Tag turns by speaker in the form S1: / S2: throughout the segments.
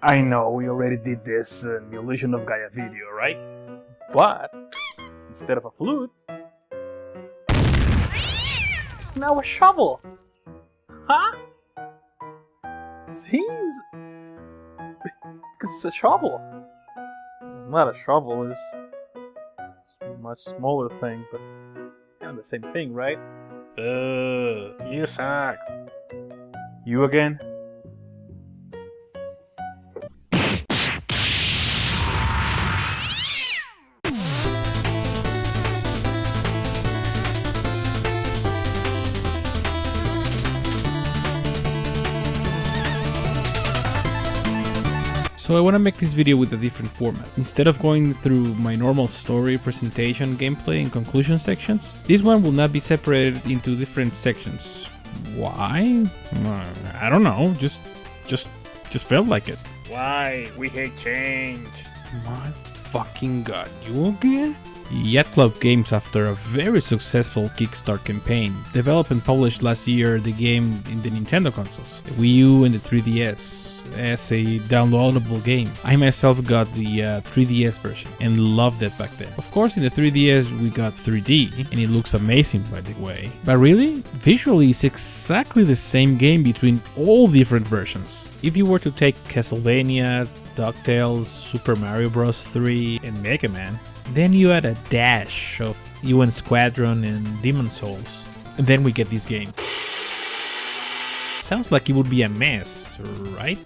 S1: I know we already did this in the Illusion of Gaia video, right? But instead of a flute, it's now a shovel. Huh? See? Because it's a shovel. Not a shovel, it's a much smaller thing, but kind of the same thing, right? You suck. You again?
S2: So I want to make this video with a different format. Instead of going through my normal story, presentation, gameplay, and conclusion sections, this one will not be separated into different sections. Why? I don't know, just felt like it.
S1: Why? We hate change.
S2: My fucking god, you again? Yacht Club Games, after a very successful Kickstarter campaign, developed and published last year the game in the Nintendo consoles, the Wii U and the 3DS. As a downloadable game. I myself got the 3DS version and loved it back then. Of course, in the 3DS we got 3D and it looks amazing, by the way. But really, visually it's exactly the same game between all different versions. If you were to take Castlevania, DuckTales, Super Mario Bros. 3 and Mega Man, then you add a dash of UN Squadron and Demon Souls, and then we get this game. Sounds like it would be a mess, right?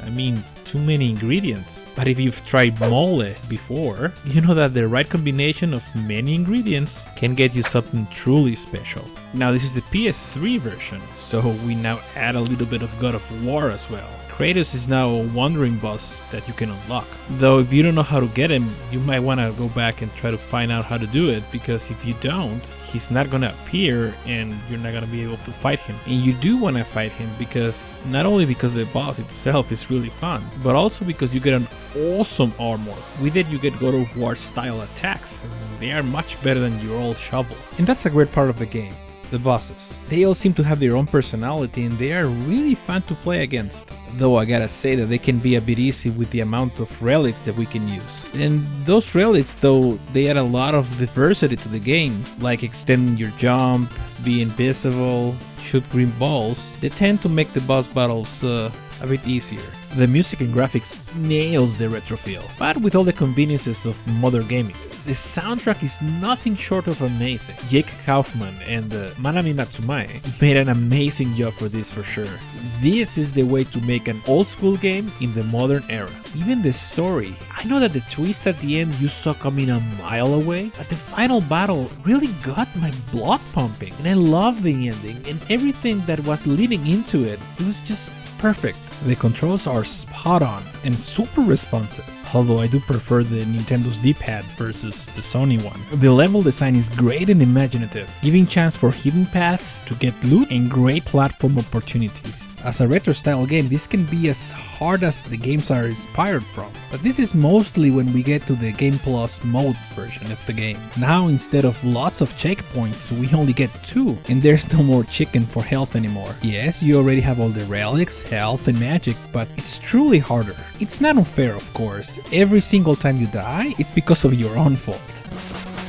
S2: I mean, too many ingredients. But if you've tried mole before, you know that the right combination of many ingredients can get you something truly special. Now this is the PS3 version, so we now add a little bit of God of War as well. Kratos is now a wandering boss that you can unlock. Though if you don't know how to get him, you might want to go back and try to find out how to do it, because if you don't, he's not gonna appear and you're not gonna be able to fight him. And you do want to fight him because not only because the boss itself is really fun, but also because you get an awesome armor. With it you get God of War style attacks, and they are much better than your old shovel. And that's a great part of the game. The bosses. They all seem to have their own personality and they are really fun to play against. Though I gotta say that they can be a bit easy with the amount of relics that we can use. And those relics, though, they add a lot of diversity to the game, like extending your jump, be invisible, shoot green balls. They tend to make the boss battles a bit easier. The music and graphics nails the retro feel, but with all the conveniences of modern gaming. The soundtrack is nothing short of amazing. Jake Kaufman and Manami Matsumae made an amazing job for this for sure. This is the way to make an old school game in the modern era. Even the story. I know that the twist at the end you saw coming a mile away, but the final battle really got my blood pumping. And I love the ending and everything that was leading into it. It was just perfect. The controls are spot on and super responsive, although I do prefer the Nintendo's D-pad versus the Sony one. The level design is great and imaginative, giving chance for hidden paths to get loot and great platform opportunities. As a retro style game, this can be as hard as the games are inspired from, but this is mostly when we get to the Game Plus mode version of the game. Now instead of lots of checkpoints, we only get 2, and there's no more chicken for health anymore. Yes, you already have all the relics, health and magic, but it's truly harder. It's not unfair, of course. Every single time you die, it's because of your own fault.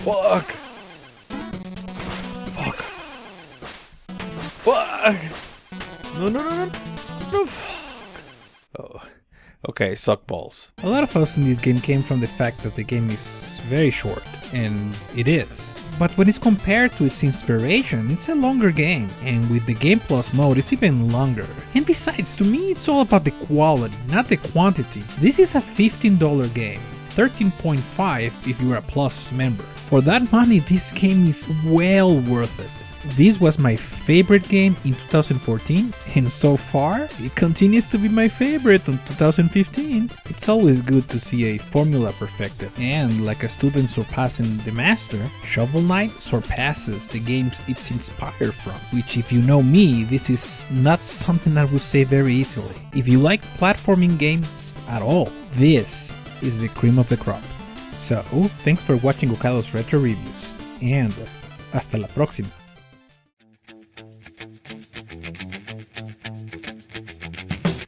S1: Fuck! Fuck! Fuck! No, fuck!
S2: Oh, okay, suck balls. A lot of us in this game came from the fact that the game is very short, and it is. But when it's compared to its inspiration, it's a longer game, and with the Game Plus mode it's even longer. And besides, to me it's all about the quality, not the quantity. This is a $15 game, $13.5 if you're a Plus member. For that money, this game is well worth it. This was my favorite game in 2014, and so far, it continues to be my favorite in 2015. It's always good to see a formula perfected, and like a student surpassing the master, Shovel Knight surpasses the games it's inspired from, which if you know me, this is not something I would say very easily. If you like platforming games at all, this is the cream of the crop. So, thanks for watching Gokado's Retro Reviews, and hasta la próxima.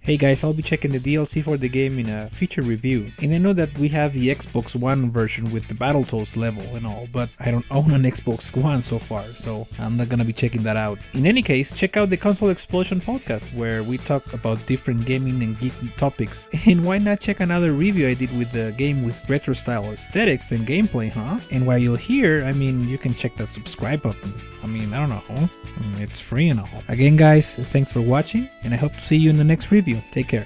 S2: Hey guys, I'll be checking the DLC for the game in a future review. And I know that we have the Xbox One version with the Battletoads level and all, but I don't own an Xbox One so far, so I'm not gonna be checking that out. In any case, check out the Console Explosion podcast where we talk about different gaming and geeky topics. And why not check another review I did with the game with retro style aesthetics and gameplay, huh? And while you're here, I mean, you can check that subscribe button. I mean, I don't know, it's free and all. Again guys, thanks for watching, and I hope to see you in the next review. Take care.